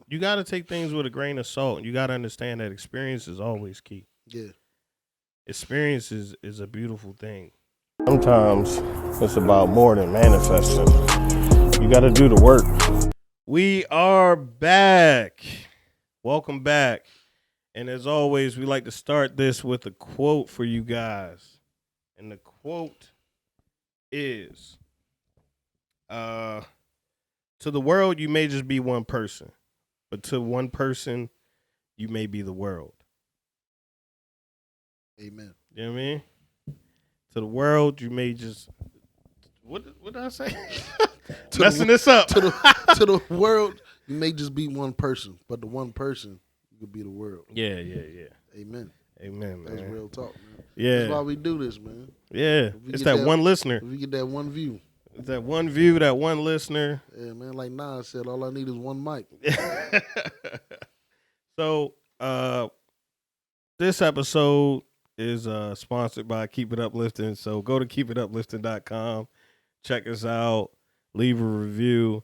you got to take things with a grain of salt. And you got to understand that experience is always key. Yeah. Experience is a beautiful thing. Sometimes it's about more than manifesting. You got to do the work. We are back. Welcome back. And as always, we like to start this with a quote for you guys. And the quote is, to the world, you may just be one person. But to one person, you may be the world. Amen. You know what I mean? To the world, you may just... What did I say? Messing this up. To the world, you may just be one person. But the one person, you could be the world. Yeah. Amen. Amen, man. That's real talk, man. Yeah. That's why we do this, man. Yeah. It's that one listener. If we get that one view. It's that one view, that one listener. Yeah, man. Like Nas said, all I need is one mic. So, this episode is sponsored by Keep It Uplifting. So go to keepituplifting.com, check us out, leave a review,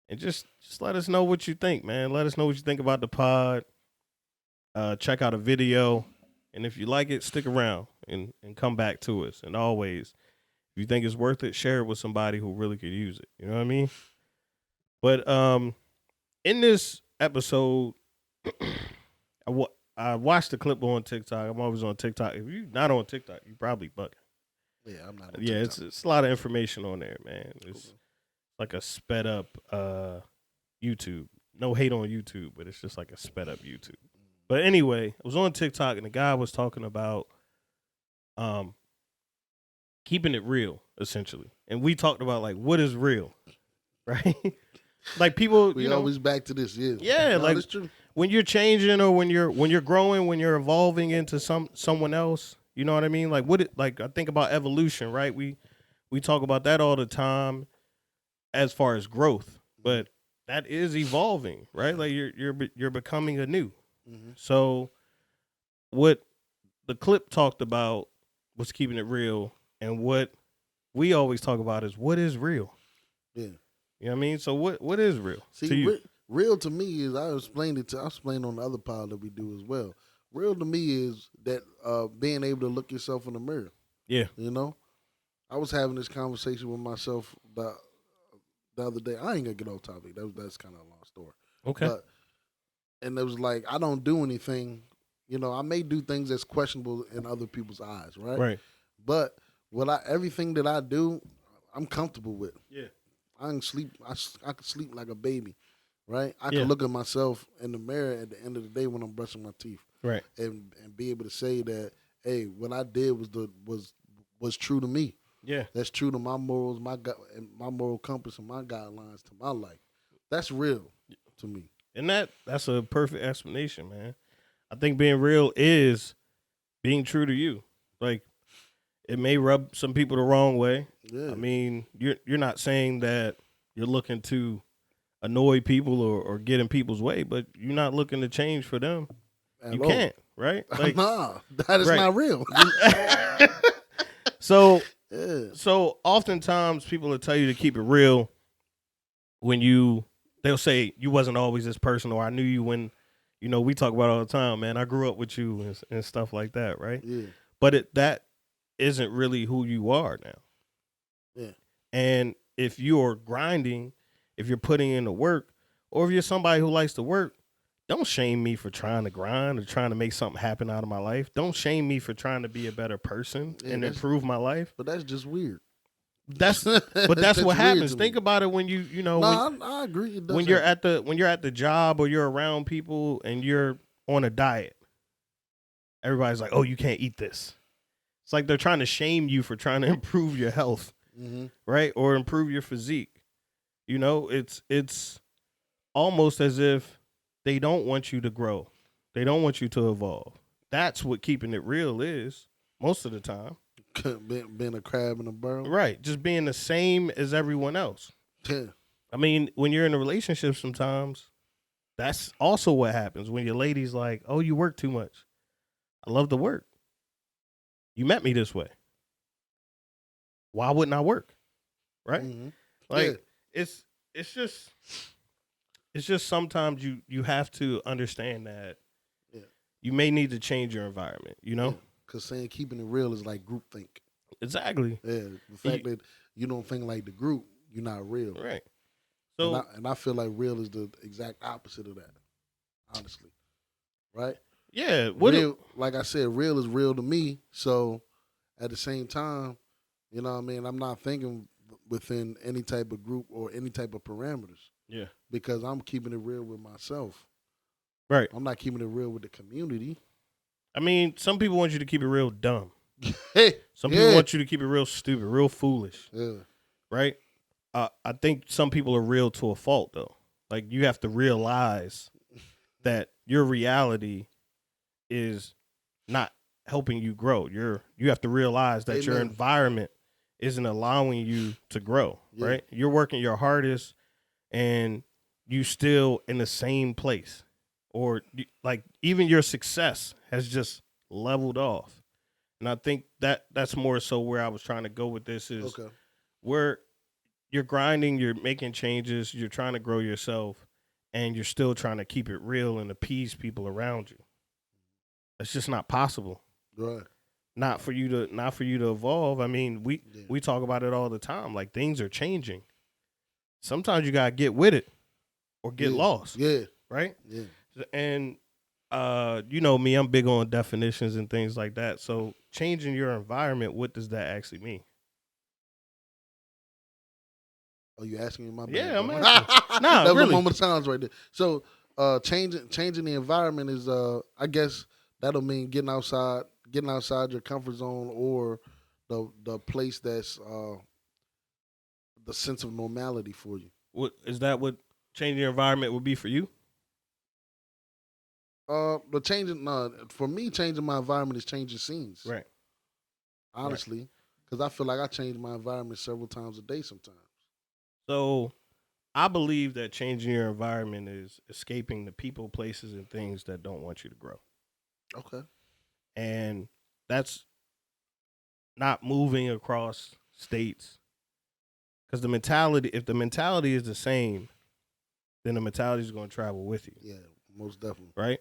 and just let us know what you think, man. Let us know what you think about the pod. Check out a video, and if you like it, stick around and come back to us. And always, if you think it's worth it, share it with somebody who really could use it. You know what I mean? But in this episode, I watched the clip on TikTok. I'm always on TikTok. If you're not on TikTok, you probably bugging. Yeah, I'm not on Yeah, TikTok. it's a lot of information on there, man. It's Cool. like a sped up YouTube. No hate on YouTube, but it's just like a sped up YouTube. But anyway, I was on TikTok and the guy was talking about keeping it real, essentially. And we talked about like what is real, right? Like people, We always back to this, yeah. Yeah, No, like that's true. when you're changing or when you're growing, when you're evolving into someone else, you know what I mean? Like I think about evolution, right? We talk about that all the time as far as growth, but that is evolving, right? Like you're becoming anew. Mm-hmm. So what the clip talked about was keeping it real, and what we always talk about is what is real. Yeah. You know what I mean? So what is real to See, you? real to me is I explained on the other pod that we do as well. Real to me is that being able to look yourself in the mirror. Yeah. You know, I was having this conversation with myself the other day. I ain't gonna get off topic. That's kind of a long story. Okay. And it was like I don't do anything. You know, I may do things that's questionable in other people's eyes, right? Right. But everything that I do, I'm comfortable with. Yeah. I can sleep. I can sleep like a baby, right? I Yeah. can look at myself in the mirror at the end of the day when I'm brushing my teeth, Right. and be able to say that, hey, what I did was true to me. Yeah. That's true to my morals, and my moral compass, and my guidelines to my life. That's real to me. And that's a perfect explanation, man. I think being real is being true to you. Like it may rub some people the wrong way. Yeah. I mean, you're not saying that you're looking to annoy people or get in people's way, but you're not looking to change for them. You can't, right? Like, nah, that is right. not real. So Yeah. So oftentimes people will tell you to keep it real when they'll say you wasn't always this person, or I knew you when, we talk about it all the time, man. I grew up with you and stuff like that, right? Yeah. But that isn't really who you are now. Yeah. And if you're grinding, if you're putting in the work, or if you're somebody who likes to work, don't shame me for trying to grind or trying to make something happen out of my life. Don't shame me for trying to be a better person and improve my life. But that's just weird. That's what happens. Think about it when I agree. It does when you're at the job or you're around people and you're on a diet. Everybody's like, "Oh, you can't eat this." It's like they're trying to shame you for trying to improve your health, right? Or improve your physique. It's almost as if they don't want you to grow. They don't want you to evolve. That's what keeping it real is most of the time. Being a crab in a barrel. Right. Just being the same as everyone else. Yeah. I mean, when you're in a relationship sometimes, that's also what happens when your lady's like, "Oh, you work too much." I love to work. You met me this way. Why wouldn't I work? Right? Mm-hmm. Like it's just it's just sometimes you have to understand that Yeah. you may need to change your environment. You know, Because saying keeping it real is like groupthink. exactly. Yeah, the fact that you don't think like the group, you're not real. Right. And So I feel like real is the exact opposite of that. Honestly, right? yeah, Real, like I said, real is real to me. So at the same time, you know what I mean? I'm not thinking within any type of group or any type of parameters yeah, because I'm keeping it real with myself. right. I'm not keeping it real with the community. I mean, some people want you to keep it real dumb. Hey, Some people want you to keep it real stupid, real foolish, yeah, right? I think some people are real to a fault though. Like you have to realize that your reality is not helping you grow. You have to realize that your Amen. environment isn't allowing you to grow, Yeah. right? You're working your hardest and you still in the same place. Or like even your success has just leveled off. And I think that's more so where I was trying to go with this is Okay. where you're grinding, you're making changes, you're trying to grow yourself, and you're still trying to keep it real and appease people around you. It's just not possible. Right. Not for you to evolve. I mean, we talk about it all the time. Like things are changing. Sometimes you gotta get with it or get lost. Yeah. Right? Yeah. And you know me, I'm big on definitions and things like that. So changing your environment, what does that actually mean? Oh, you asking me my bad? Yeah, I'm bro. asking. Nah, that was really. a moment of silence right there. So, changing the environment is, I guess that'll mean getting outside your comfort zone or the place that's the sense of normality for you. What is that? What changing your environment would be for you? The changing, for me, changing my environment is changing scenes. Right. Honestly, because I feel like I change my environment several times a day sometimes. So I believe that changing your environment is escaping the people, places, and things that don't want you to grow. Okay. And that's not moving across states. Because if the mentality is the same, then the mentality is going to travel with you. Yeah, most definitely. Right?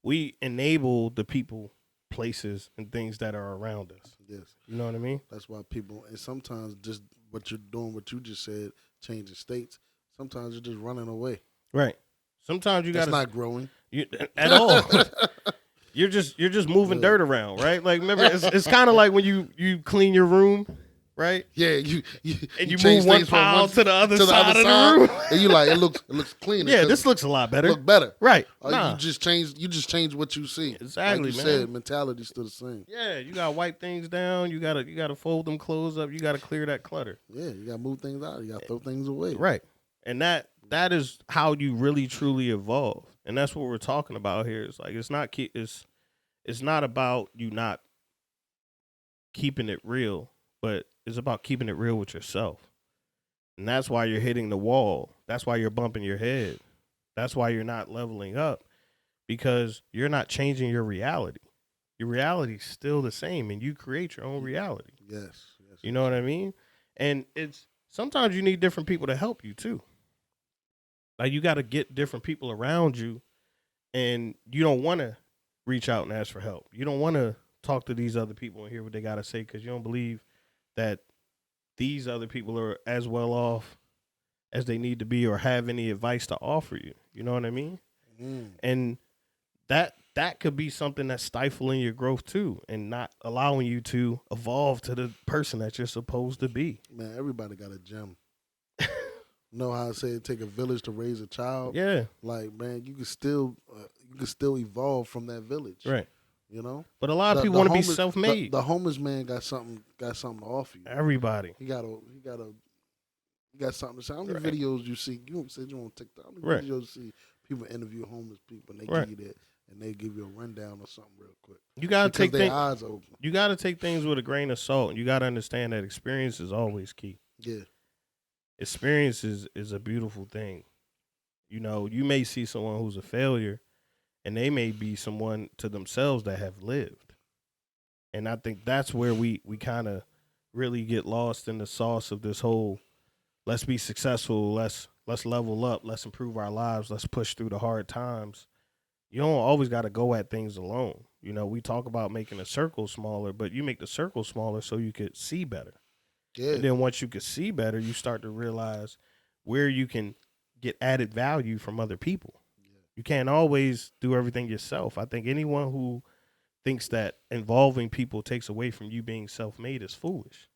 We enable the people, places, and things that are around us. Yes. You know what I mean? That's why people, and sometimes just what you're doing, what you just said, changing states, sometimes you're just running away. Right. Sometimes you got to. That's not growing. At all. You're just moving dirt around, right? Like remember, it's kind of like when you clean your room, right? Yeah, you move one pile to the other side of the room, and you like it looks clean. Yeah, this looks a lot better. Look better, right? You just change what you see. Exactly, like you man. said, mentality's still the same. Yeah, you gotta wipe things down. You gotta fold them clothes up. You gotta clear that clutter. Yeah, you gotta move things out. You gotta throw things away. Right, and that is how you really truly evolve, and that's what we're talking about here. It's like it's not about you not keeping it real, but it's about keeping it real with yourself. And that's why you're hitting the wall. That's why you're bumping your head. That's why you're not leveling up, because you're not changing your reality. Your reality is still the same, and you create your own reality. Yes. You know what I mean? And it's sometimes you need different people to help you too. Like you got to get different people around you, and you don't want to reach out and ask for help. You don't want to talk to these other people and hear what they got to say because you don't believe that these other people are as well off as they need to be or have any advice to offer you. You know what I mean? And that could be something that's stifling your growth too and not allowing you to evolve to the person that you're supposed to be. Man, everybody got a gem. Know how I say it take a village to raise a child? Yeah. Like, man, you can still evolve from that village. Right. You know? But a lot of people want to be self-made. The homeless man got something to offer you. Everybody. He got something to say. How many videos you see? You said you on TikTok. How many videos you see people interview homeless people and they give you that and they give you a rundown or something real quick. You gotta take their eyes open. You gotta take things with a grain of salt, and you gotta understand that experience is always key. Yeah. Experience is a beautiful thing. You know, you may see someone who's a failure, and they may be someone to themselves that have lived. And I think that's where we kind of really get lost in the sauce of this whole let's be successful, let's let's level up, let's improve our lives, let's push through the hard times. You don't always got to go at things alone. You know, we talk about making a circle smaller, but you make the circle smaller so you could see better. Yeah. And then once you could see better, you start to realize where you can get added value from other people. You can't always do everything yourself. I think anyone who thinks that involving people takes away from you being self-made is foolish.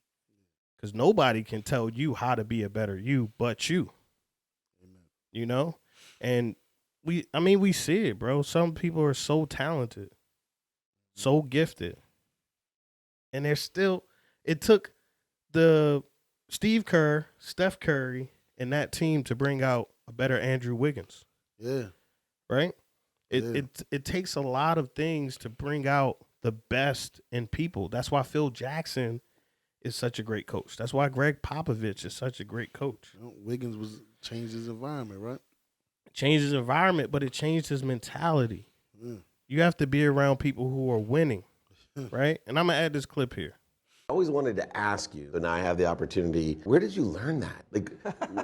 Because nobody can tell you how to be a better you but you. Amen. You know? And we see it, bro. Some people are so talented, so gifted. And they're still, it took the Steve Kerr, Steph Curry, and that team to bring out a better Andrew Wiggins. Yeah. Right? It takes a lot of things to bring out the best in people. That's why Phil Jackson is such a great coach. That's why Greg Popovich is such a great coach. You know, Wiggins changed his environment, right? Changed his environment, but it changed his mentality. Yeah. You have to be around people who are winning, right? And I'm going to add this clip here. I always wanted to ask you, and I have the opportunity, where did you learn that? Like,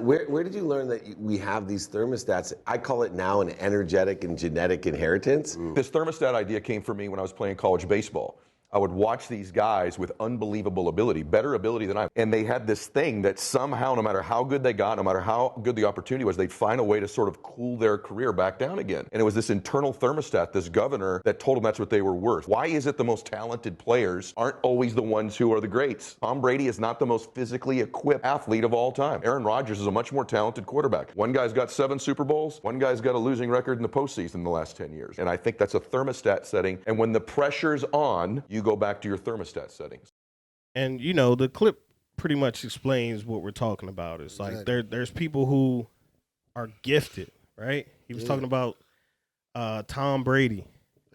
where did you learn that we have these thermostats? I call it now an energetic and genetic inheritance. This thermostat idea came for me when I was playing college baseball. I would watch these guys with unbelievable ability, better ability than I, and they had this thing that somehow, no matter how good they got, no matter how good the opportunity was, they'd find a way to sort of cool their career back down again. And it was this internal thermostat, this governor, that told them that's what they were worth. Why is it the most talented players aren't always the ones who are the greats? Tom Brady is not the most physically equipped athlete of all time. Aaron Rodgers is a much more talented quarterback. One guy's got 7 Super Bowls, one guy's got a losing record in the postseason in the last 10 years. And I think that's a thermostat setting. And when the pressure's on, you go back to your thermostat settings. And, you know, the clip pretty much explains what we're talking about. It's Exactly. like there's people who are gifted, right? He was talking about Tom Brady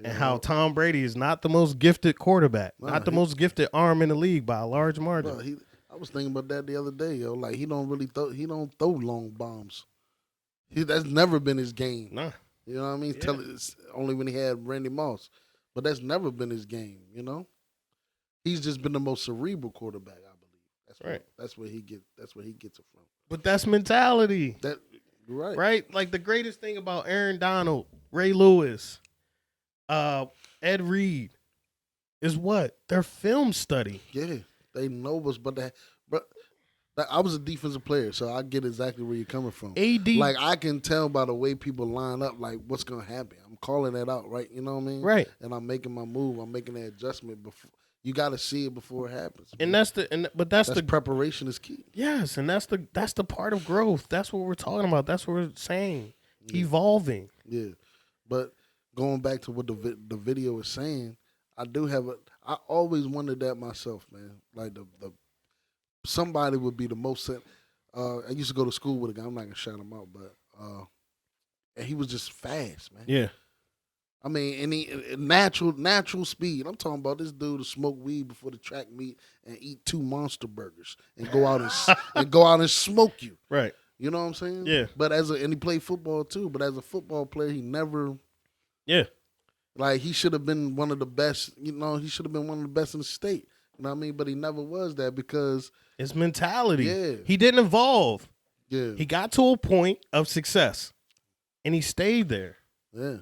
and how Tom Brady is not the most gifted quarterback, not the most gifted arm in the league by a large margin. Bro, I was thinking about that the other day, yo. Like, he don't throw long bombs. That's never been his game. Nah. You know what I mean? Yeah. It's only when he had Randy Moss. But that's never been his game, you know? He's just been the most cerebral quarterback, I believe. That's right. That's where he gets it from. But that's mentality. You're right. Right? Like the greatest thing about Aaron Donald, Ray Lewis, Ed Reed is what? Their film study. Yeah. They know us, but I was a defensive player, so I get exactly where you're coming from. AD. Like, I can tell by the way people line up, like, what's going to happen. I'm calling that out, right? You know what I mean? Right. And I'm making my move. I'm making that adjustment before. You got to see it before it happens. And man. that's the preparation is key. yes, and that's the part of growth. That's what we're talking about. That's what we're saying. Evolving. Yeah. But going back to what the video is saying, I always wondered that myself, man. Like, the somebody would be the most. I used to go to school with a guy. I'm not gonna shout him out, but and he was just fast, man. Yeah. I mean, and he natural speed. I'm talking about this dude to smoke weed before the track meet and eat 2 Monster burgers and go out and smoke you. Right. You know what I'm saying? Yeah. But and he played football too. But as a football player, he never. Yeah. Like, he should have been one of the best. You know, he should have been one of the best in the state. You know what I mean? But he never was that because It's mentality. Yeah. He didn't evolve. yeah, He got to a point of success, and he stayed there. yeah.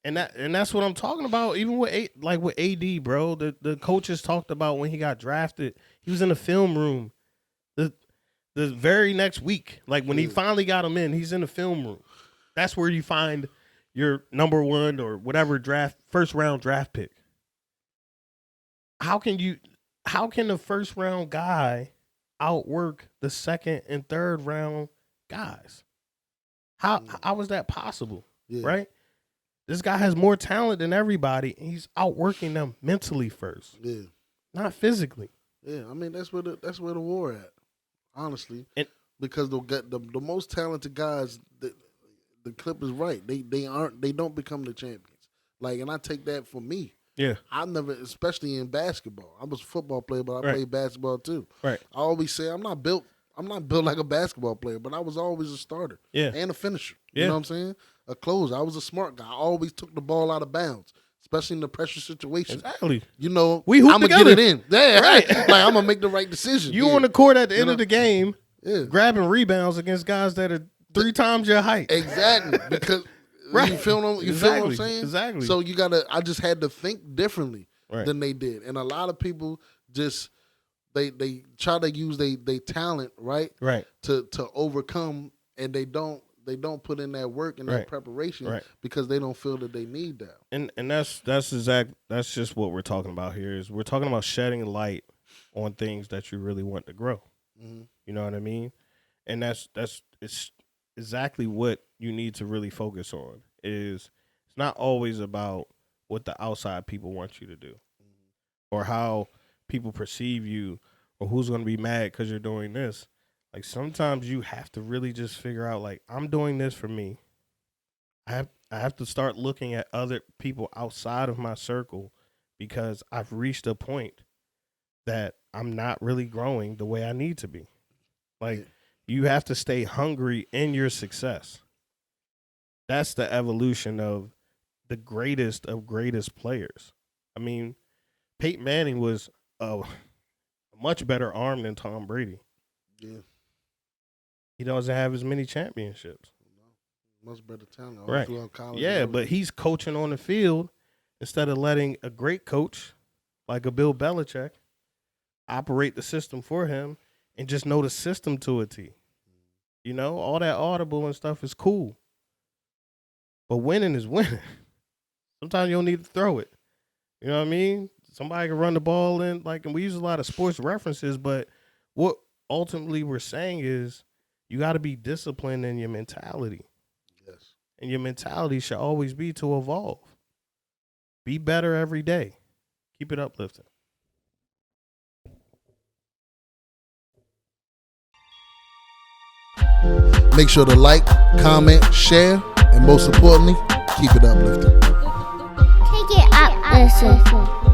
And that's what I'm talking about. Even with AD, bro, the coaches talked about when he got drafted. He was in the film room the very next week. Like, when he finally got him in, he's in the film room. That's where you find your number 1 or whatever first round draft pick. How can the first round guy outwork the second and third round guys? How is that possible? Yeah. Right? This guy has more talent than everybody, and he's outworking them mentally first, Yeah, not physically. yeah. I mean, that's where the war at, honestly. And- because the most talented guys, the clip is right. They don't become the champions. Like, and I take that for me. Yeah. I never, especially in basketball. I was a football player, but I played basketball too. Right. I always say I'm not built like a basketball player, but I was always a starter. Yeah. And a finisher. Yeah. You know what I'm saying? A closer. I was a smart guy. I always took the ball out of bounds, especially in the pressure situation. Exactly. You know, We hoop I'm gonna together. get it in. Yeah, Right. like, I'm gonna make the right decision. You yeah. on the court at the end know? of the game, Yeah. grabbing rebounds against guys that are 3 times your height. Exactly. Because Right. you feel what I'm Exactly. saying? Exactly. So I just had to think differently than they did. And a lot of people just they try to use they talent, right? Right. To overcome, and they don't put in that work and that preparation because they don't feel that they need that. And that's just what we're talking about here. Is we're talking about shedding light on things that you really want to grow. Mm-hmm. You know what I mean? And it's exactly what you need to really focus on. It's not always about what the outside people want you to do, or how people perceive you, or who's going to be mad because you're doing this. Like, sometimes you have to really just figure out, like, I'm doing this for me. I have to start looking at other people outside of my circle, because I've reached a point that I'm not really growing the way I need to be. Like, you have to stay hungry in your success. That's the evolution of the greatest of greatest players. I mean, Peyton Manning was a much better arm than Tom Brady. Yeah. He doesn't have as many championships. Much better talent. Right. Yeah, but he's coaching on the field instead of letting a great coach like a Bill Belichick operate the system for him and just know the system to a T. You know, all that audible and stuff is cool. But winning is winning. Sometimes you don't need to throw it. You know what I mean? Somebody can run the ball in, like, and we use a lot of sports references, but what ultimately we're saying is you got to be disciplined in your mentality. Yes. And your mentality should always be to evolve. Be better every day. Keep it uplifting. Make sure to like, comment, share, and most importantly, keep it uplifting. Take it up, listen.